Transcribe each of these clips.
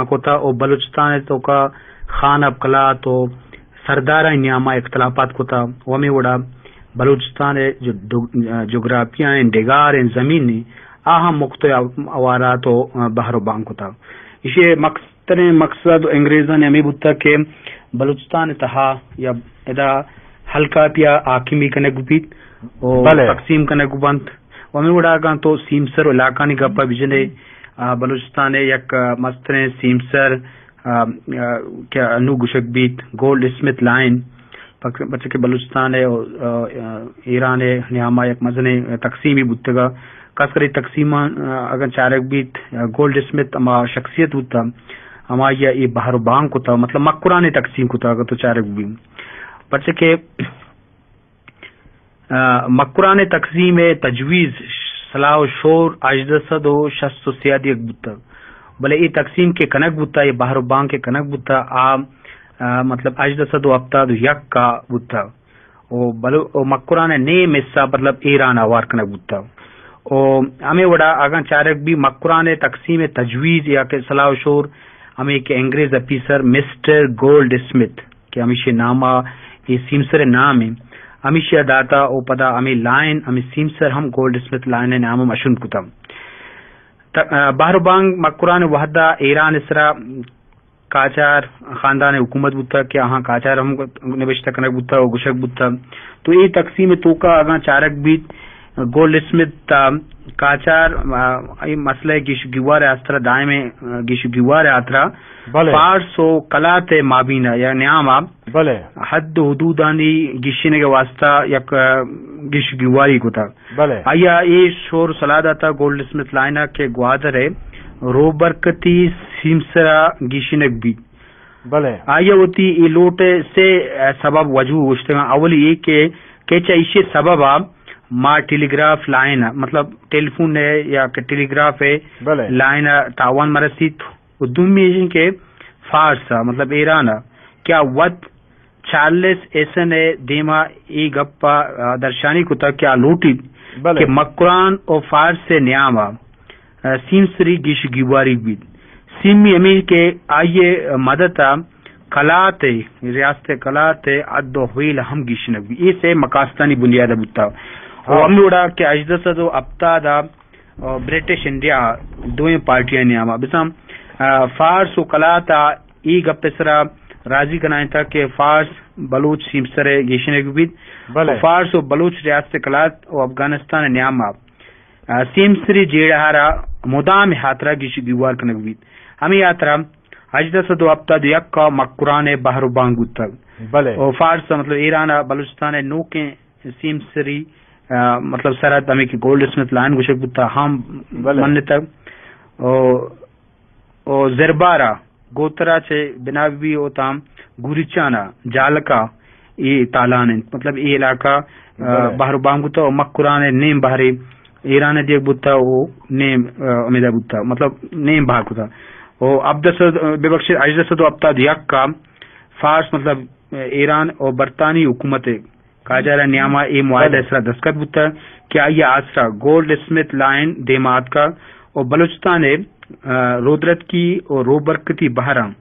کوتا او بلوچستان تو کا خان ابقلا تو سردار نیاما اختلافات کوتا ومی وڑا بلوچستان جو جغرافیہ ڈگار زمین اہم مختلف اوارات و بحر و بان کوتا اسے مقصد انگریزاں نے ہمیں بتا کہ بلوچستان تہا یا ادا حلقہ پیا حاکمی کنگ بیت اور تقسیم کنگ بند ومی وڑا گا تو سیمسر علاقہ نی گپا بجنے بلوچستان یک مستر سیمسر کیا انو گشک بیت گولڈ اسمتھ لائن بچے کے بلوچستان ہے ایران ہے نیاما یک مزنے تقسیمی بتگا خاص کر تقسیم اگر چارک بیت گولڈ اسمتھ اما شخصیت ہوتا اما یہ بحر بانگ کو تھا مطلب مکران تقسیم کو تھا اگر تو چارک بھی بچے کے مکران تقسیم تجویز صلاح و شور اجدسد و شست و سیادی ایک بتا بلے یہ تقسیم کے کنک بتا یہ بحر بانگ کے کنک بتا مطلب اجدسد و ابتاد یک کا بتا او مکران نیم حصہ مطلب ایران آوار کنک بتا او ہمیں وڑا آگاں چارک بھی مکران تقسیم تجویز یا کہ صلاح و شور ہمیں کہ انگریز افیسر مسٹر گولڈ اسمتھ کہ ہمیشہ نامہ یہ سیمسر نام ہے ہمیشہ داتا او پدا ہمیں لائن ہمیں سیمسر ہم گولڈ اسمتھ لائن نام مشن کتم بحر بانگ مکران وحدہ ایران اسرا کاچار خاندان حکومت بتا کہ ہاں کاچار ہم نوشتہ کنک بتا اور گشک بتا تو یہ تقسیم تو کا اگاں چارک بیت گولڈ اسمتھ کاچار مسئلہ گیش گیوار آسترا دائم گیش گیوار آترا فارس و کلات مابینہ یا نیاما حد حدودانی گیشنے کے واسطہ یک گیش گیواری کو تھا آیا یہ شور سلادہ تھا گولڈ اسمتھ لائنہ کے گوادر ہے روبرکتی سیمسرا گیشنک بھی آیا ہوتی یہ لوٹے سے سبب وجوہ گوشتے ہیں اولی یہ کہ کیچا اسے سبب ما ٹیلی گراف لائن مطلب ٹیلی فون ہے یا کہ ٹیلی گراف ہے لائن تاوان مرسید دومی کے فارس مطلب ایران کیا ود 40 ایسن ہے دیما ای گپا درشانی کو تھا کیا لوٹی کہ مکران اور فارس سے نیاما سیمسری گیش گیواری بھی سیمی امیر کے آئیے مدد کلات ریاست کلات عد و حویل ہم گیشنک بھی یہ سے مقاصدانی بنیاد بتا ہم اڑا کہ اجدسد و ابتادا برٹش انڈیا دوئیں پارٹیاں نیاما بسام فارس و کلاتا ای گپسرا راضی کنائیں تھا کہ فارس بلوچ سیمسر گیشنک بھی فارس و بلوچ ریاست کلات و افغانستان نیاما سیمسری جیڑہارا مدام ہاترا گیش دیوار کنک بھی ہمیں یاترا اجدسد و ابتاد یک کا مکران بحر بانگ تک اور فارس مطلب ایران بلوچستان نوکیں سیمسری مطلب سرحد ہمیں کی گولڈ اسمتھ لائن گوشک بتا ہم من تک او زربارا گوترا چے بناوی ہوتا گوریچانا جالکا یہ تالان مطلب یہ علاقہ بحر بانگ بتا اور مکران نیم بحری ایران دیکھ بتا او نیم امیدہ بتا مطلب نیم بحر کتا او عبدالسد بے بخش اجدسد و ابتاد یک کا فارس مطلب ایران اور برطانوی حکومت کاجارا نیاما ای معاہدہ اسرا دستخط بتا کیا یہ آسرا گولڈ اسمتھ لائن دیمات کا اور بلوچستان رودرت کی اور روبرکتی بحران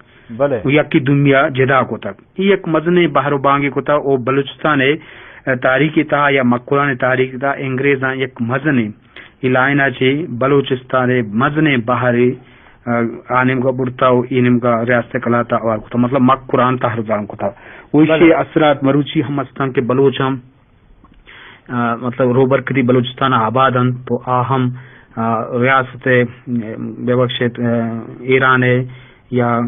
یا کی دنیا جدا کو تک یہ ایک مزن بحر بانگی کو تھا اور بلوچستان تاریخی تھا یا مکران تاریخی تھا انگریزاں یک مزن لائنا چی بلوچستان مزن بحر آنم کا برتا اینم کا ریاست کلاتا اور کو تھا مطلب مکران تحرزان کو تھا وہی اثرات مروچی ہم استان کے بلوچ ہم مطلب روبرکتی بلوچستان آبادن تو آہم ریاست بے بخشت ایران ہے یا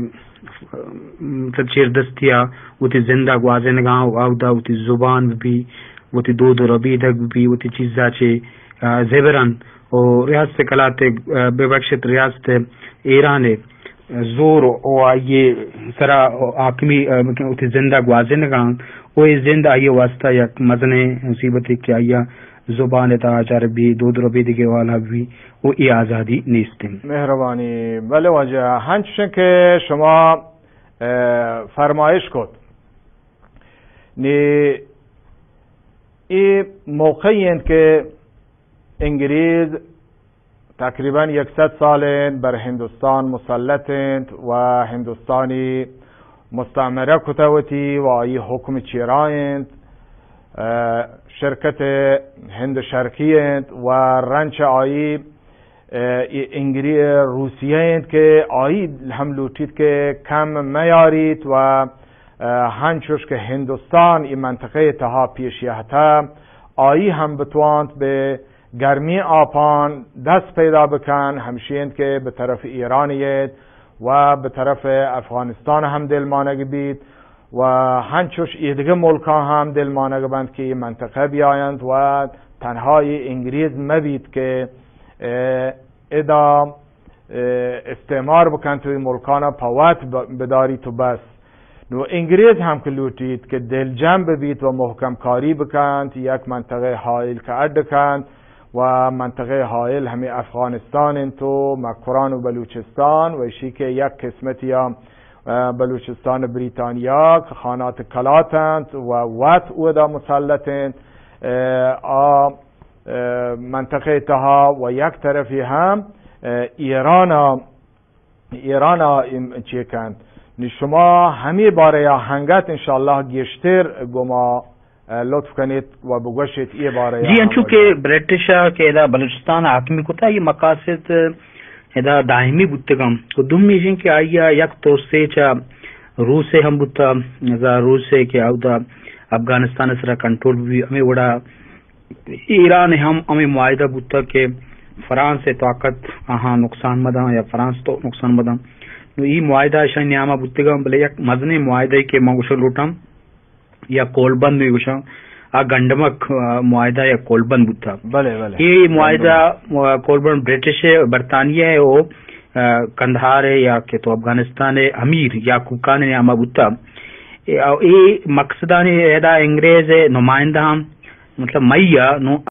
مطلب چیر دستیا وہ تی زندہ گوازن گاں واؤدا وہ تی زبان بھی وہ تی دود و ربیدک بھی وہ تی چیزا چے زیوران اور ریاست کلات بے بخشت ریاست ایران ہے زور او آئیے سرا حاکمی زندہ گوازن گاں وہ زندہ آئیے واسطہ یک مزنے مصیبت کی آئیا زبان تا چار بھی دود ربید کے والا بھی وہ ای آزادی نیست مہربانی بله وجه هنچنین که شما فرمایش کد نی ای موقعی که انگریز تقریبا 100 سال بر هندوستان مسلطند و هندوستانی مستعمره کتوتی و آیی حکم چیرایند، شرکت هند شرقیند و رنچ آیی روسیه اند که آیی هم لوتید که کم میارید و هنچوش که هندوستان این منطقه تها پیشیهتا آیی هم بتواند به گرمی آپان دست پیدا بکن، همشیند که به طرف ایرانیت و به طرف افغانستان هم دلمانگ بید و هنچوش ایدگه ملکا هم دلمانگ بند که این منطقه بیایند و تنهای انگلیز مبید که ادا استعمار بکن توی ملکانا پاوت بداری تو بس. نو انگلیز هم که لوتید که دل جمع ببید و محکم کاری بکند، یک منطقه حائل که ادکند و منطقه حائل همه افغانستان تو مکران و بلوچستان و اشی که یک قسمتی هم بلوچستان بریتانیا که خانات کلاتند و وط او دا مسلطند منطقه تها و یک طرفی هم ایران چی کند. شما همه باره یا هنگت انشاءالله گشتر گما لطف کنید و بگوشید ای باره جی انچو که برٹشا که ادا بلوچستان حاکمی کتا یہ مقاصد ادا دائمی بودتگم و دوم میشن که آیا یک توسطه چا روس هم بودتا ازا روس که او دا افغانستان سرا کنٹرول بھی ہمیں وڑا ایران هم ہمیں معاہدہ بودتا کہ فرانس طاقت آہاں نقصان مدن یا فرانس تو نقصان مدن نو ای معاہدہ شاید نیاما بودتگم بلے یک مزنے معاہدہ کے ما گوشا لوٹم یا کولبند میں گوشا گنڈمک معاہدہ یا کولبند بودتا. یہ معاہدہ کولبند برٹش برطانیہ ہے وہ کندھار ہے یا کہ تو افغانستان امیر یا کوکان نیاما بودتا. یہ مقصدان ایدا انگریز نمائندہ مطلب میہ نو